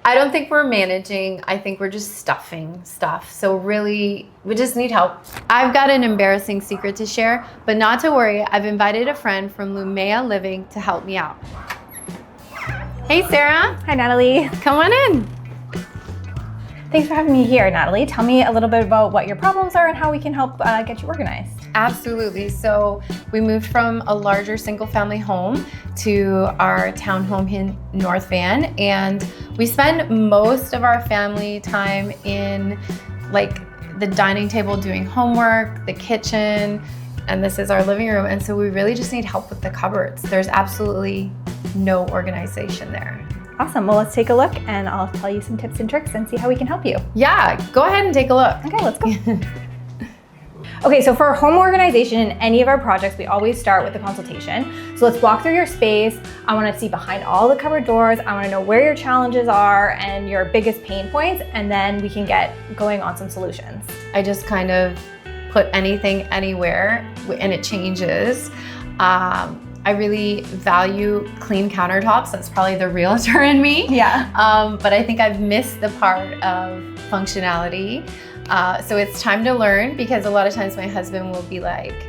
I don't think we're managing. I think we're just stuffing stuff. So really, we just need help. I've got an embarrassing secret to share, but not to worry. I've invited a friend from Lumea Living to help me out. Hey, Sarah. Hi, Natalie. Come on in. Thanks for having me here, Natalie. Tell me a little bit about what your problems are and how we can help get you organized. Absolutely. So we moved from a larger single family home to our townhome in North Van, and we spend most of our family time in like the dining table doing homework, the kitchen, and this is our living room. And so we really just need help with the cupboards. There's absolutely no organization there. Awesome. Well, let's take a look and I'll tell you some tips and tricks and see how we can help you. Yeah, go ahead and take a look. Okay, let's go. Okay, so for home organization in any of our projects, we always start with a consultation. So let's walk through your space. I want to see behind all the cupboard doors. I want to know where your challenges are and your biggest pain points, and then we can get going on some solutions. I just kind of put anything anywhere and it changes. I really value clean countertops. That's probably the realtor in me. Yeah. But I think I've missed the part of functionality. So it's time to learn, because a lot of times my husband will be like,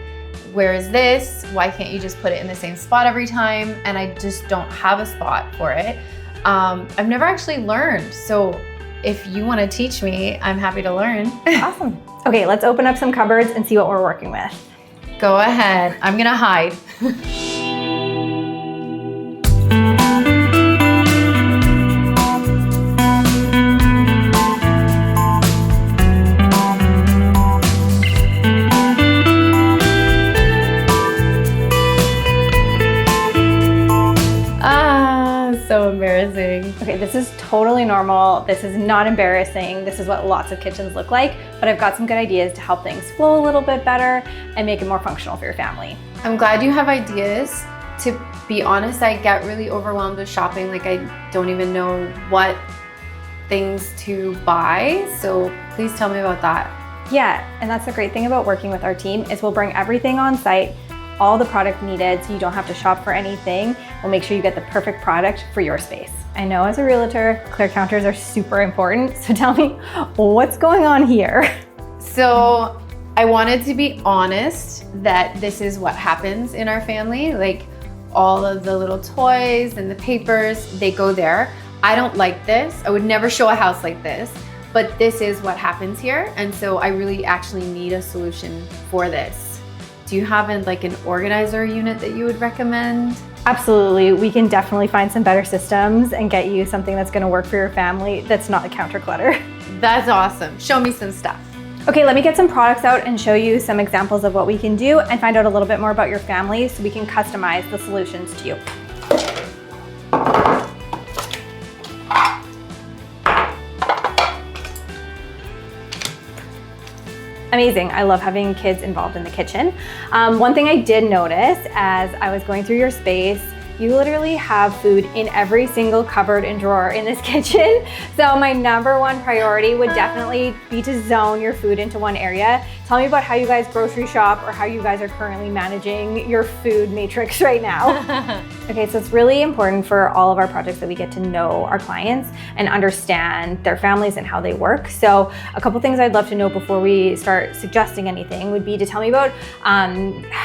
where is this? Why can't you just put it in the same spot every time? And I just don't have a spot for it. I've never actually learned. So if you want to teach me, I'm happy to learn. Awesome. Okay, let's open up some cupboards and see what we're working with. Go ahead. I'm gonna hide. So embarrassing. Okay, this is totally normal. This is not embarrassing. This is what lots of kitchens look like, but I've got some good ideas to help things flow a little bit better and make it more functional for your family. I'm glad you have ideas. To be honest, I get really overwhelmed with shopping. Like, I don't even know what things to buy. So please tell me about that. Yeah, and that's the great thing about working with our team is we'll bring everything on site, all the product needed, so you don't have to shop for anything. We'll make sure you get the perfect product for your space. I know as a realtor, clear counters are super important. So tell me, what's going on here? So I wanted to be honest that this is what happens in our family. Like, all of the little toys and the papers, they go there. I don't like this. I would never show a house like this, but this is what happens here. And so I really actually need a solution for this. Do you have an organizer unit that you would recommend? Absolutely. We can definitely find some better systems and get you something that's going to work for your family that's not the counter clutter. That's awesome. Show me some stuff. Okay, let me get some products out and show you some examples of what we can do and find out a little bit more about your family so we can customize the solutions to you. Amazing. I love having kids involved in the kitchen. One thing I did notice as I was going through your space, you literally have food in every single cupboard and drawer in this kitchen. So my number one priority would definitely be to zone your food into one area. Tell me about how you guys grocery shop or how you guys are currently managing your food matrix right now. Okay, so it's really important for all of our projects that we get to know our clients and understand their families and how they work. So a couple things I'd love to know before we start suggesting anything would be to tell me about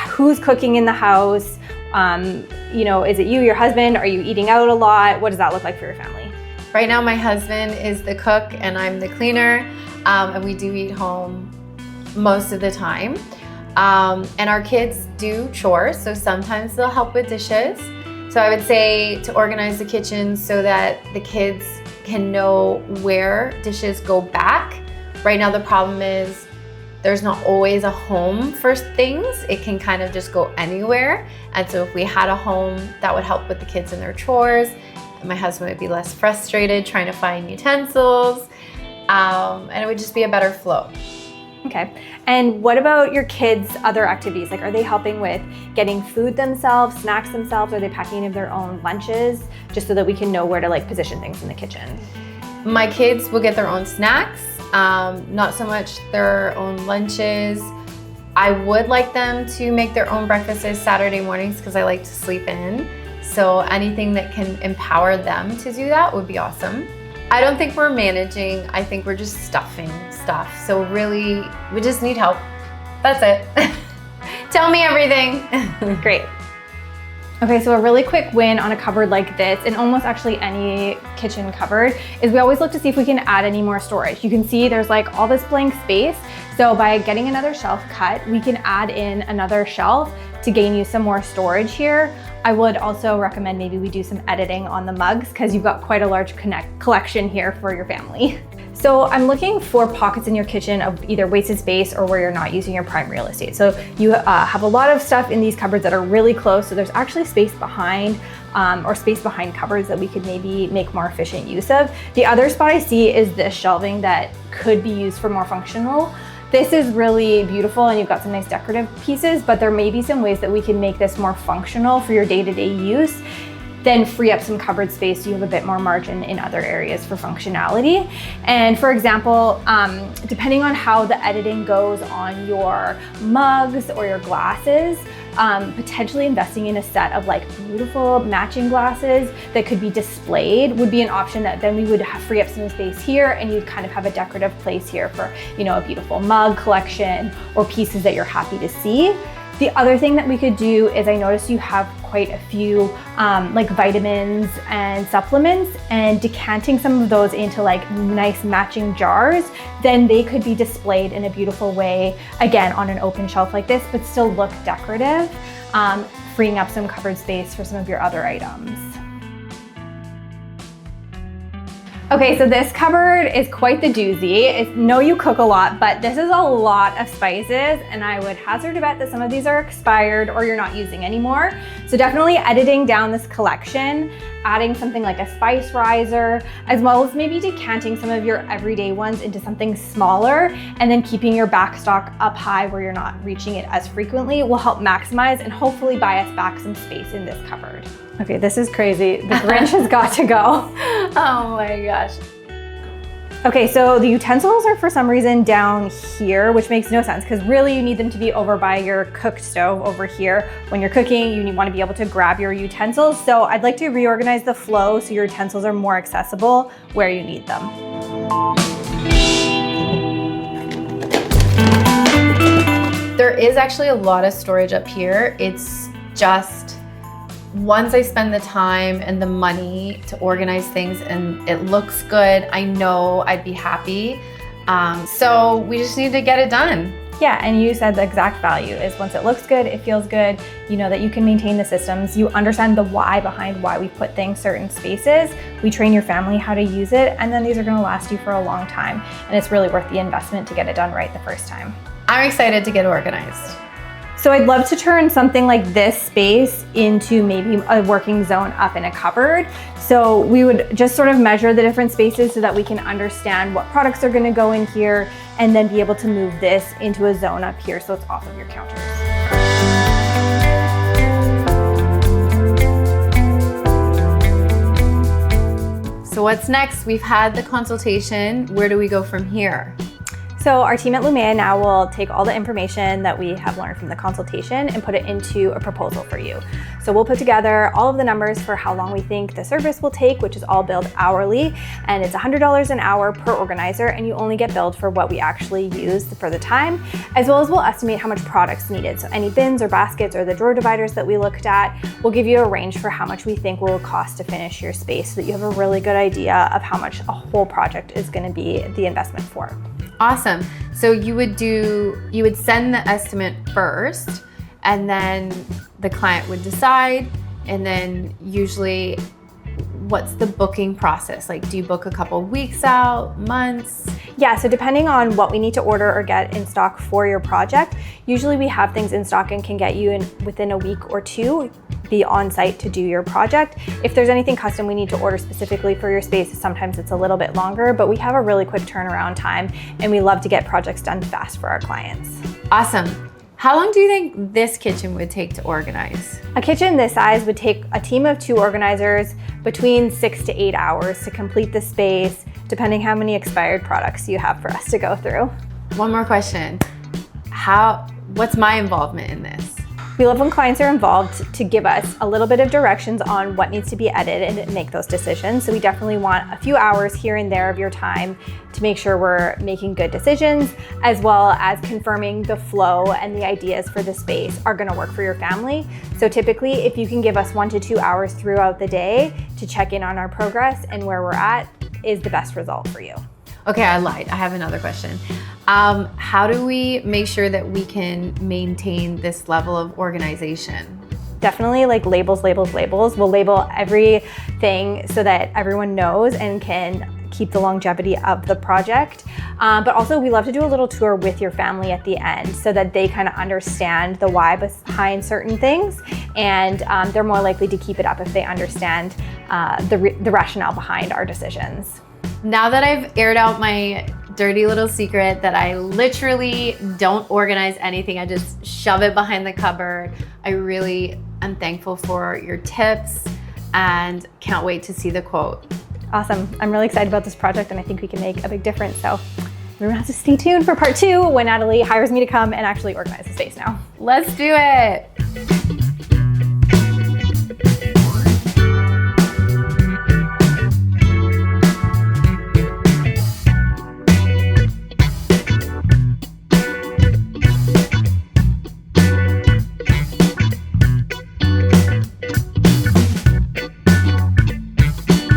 who's cooking in the house. Is it you, your husband? Are you eating out a lot? What does that look like for your family? Right now, my husband is the cook and I'm the cleaner, and we do eat home most of the time. And our kids do chores, so sometimes they'll help with dishes. So I would say to organize the kitchen so that the kids can know where dishes go back. Right now, the problem is there's not always a home for things. It can kind of just go anywhere. And so if we had a home that would help with the kids in their chores, my husband would be less frustrated trying to find utensils, and it would just be a better flow. Okay. And what about your kids' other activities? Like, are they helping with getting food themselves, snacks themselves? Are they packing any of their own lunches? Just so that we can know where to position things in the kitchen. My kids will get their own snacks, not so much their own lunches. I would like them to make their own breakfasts Saturday mornings because I like to sleep in. So anything that can empower them to do that would be awesome. I don't think we're managing. I think we're just stuffing stuff. So really, we just need help. That's it. Tell me everything. Great. Okay, so a really quick win on a cupboard like this, and almost actually any kitchen cupboard, is we always look to see if we can add any more storage. You can see there's like all this blank space. So by getting another shelf cut, we can add in another shelf to gain you some more storage here. I would also recommend maybe we do some editing on the mugs because you've got quite a large collection here for your family. So I'm looking for pockets in your kitchen of either wasted space or where you're not using your prime real estate. So you have a lot of stuff in these cupboards that are really close. So there's actually space behind or space behind cupboards that we could maybe make more efficient use of. The other spot I see is this shelving that could be used for more functional. This is really beautiful and you've got some nice decorative pieces, but there may be some ways that we can make this more functional for your day-to-day use, then free up some cupboard space so you have a bit more margin in other areas for functionality. And for example, depending on how the editing goes on your mugs or your glasses, potentially investing in a set of like beautiful matching glasses that could be displayed would be an option that then we would free up some space here and you'd kind of have a decorative place here for, you know, a beautiful mug collection or pieces that you're happy to see. The other thing that we could do is I noticed you have quite a few like vitamins and supplements, and decanting some of those into like nice matching jars, then they could be displayed in a beautiful way, again, on an open shelf like this, but still look decorative, freeing up some cupboard space for some of your other items. Okay, so this cupboard is quite the doozy. I know you cook a lot, but this is a lot of spices, and I would hazard a bet that some of these are expired or you're not using anymore. So definitely editing down this collection, adding something like a spice riser, as well as maybe decanting some of your everyday ones into something smaller, and then keeping your backstock up high where you're not reaching it as frequently will help maximize and hopefully buy us back some space in this cupboard. Okay, this is crazy. The Grinch has got to go. Oh my gosh. Okay, so the utensils are for some reason down here, which makes no sense because really you need them to be over by your cook stove over here. When you're cooking, you want to be able to grab your utensils. So I'd like to reorganize the flow so your utensils are more accessible where you need them. There is actually a lot of storage up here. It's just once I spend the time and the money to organize things and it looks good, I know I'd be happy. So we just need to get it done. Yeah, and you said the exact value is once it looks good, it feels good, you know that you can maintain the systems, you understand the why behind why we put things certain spaces, we train your family how to use it, and then these are gonna last you for a long time. And it's really worth the investment to get it done right the first time. I'm excited to get organized. So I'd love to turn something like this space into maybe a working zone up in a cupboard. So we would just sort of measure the different spaces so that we can understand what products are gonna go in here and then be able to move this into a zone up here so it's off of your counters. So what's next? We've had the consultation. Where do we go from here? So our team at Lumea now will take all the information that we have learned from the consultation and put it into a proposal for you. So we'll put together all of the numbers for how long we think the service will take, which is all billed hourly, and it's $100 an hour per organizer, and you only get billed for what we actually use for the time, as well as we'll estimate how much product's needed. So any bins or baskets or the drawer dividers that we looked at, we'll give you a range for how much we think will cost to finish your space so that you have a really good idea of how much a whole project is going to be the investment for. Awesome. So you would send the estimate first, and then the client would decide, and then usually what's the booking process? Like, do you book a couple weeks out, months? Yeah, so depending on what we need to order or get in stock for your project, usually we have things in stock and can get you in within a week or two, be on site to do your project. If there's anything custom we need to order specifically for your space, sometimes it's a little bit longer, but we have a really quick turnaround time and we love to get projects done fast for our clients. Awesome. How long do you think this kitchen would take to organize? A kitchen this size would take a team of 2 organizers between 6 to 8 hours to complete the space, depending how many expired products you have for us to go through. One more question. What's my involvement in this? We love when clients are involved to give us a little bit of directions on what needs to be edited and make those decisions. So we definitely want a few hours here and there of your time to make sure we're making good decisions, as well as confirming the flow and the ideas for the space are gonna work for your family. So typically, if you can give us 1 to 2 hours throughout the day to check in on our progress and where we're at, is the best result for you. Okay, I lied. I have another question. How do we make sure that we can maintain this level of organization? Definitely like labels, labels, labels. We'll label everything so that everyone knows and can keep the longevity of the project. But also we love to do a little tour with your family at the end so that they kind of understand the why behind certain things, and they're more likely to keep it up if they understand the rationale behind our decisions. Now that I've aired out my dirty little secret that I literally don't organize anything, I just shove it behind the cupboard, I really am thankful for your tips and can't wait to see the quote. Awesome. I'm really excited about this project and I think we can make a big difference. So everyone has to stay tuned for part 2 when Natalie hires me to come and actually organize the space now. Let's do it.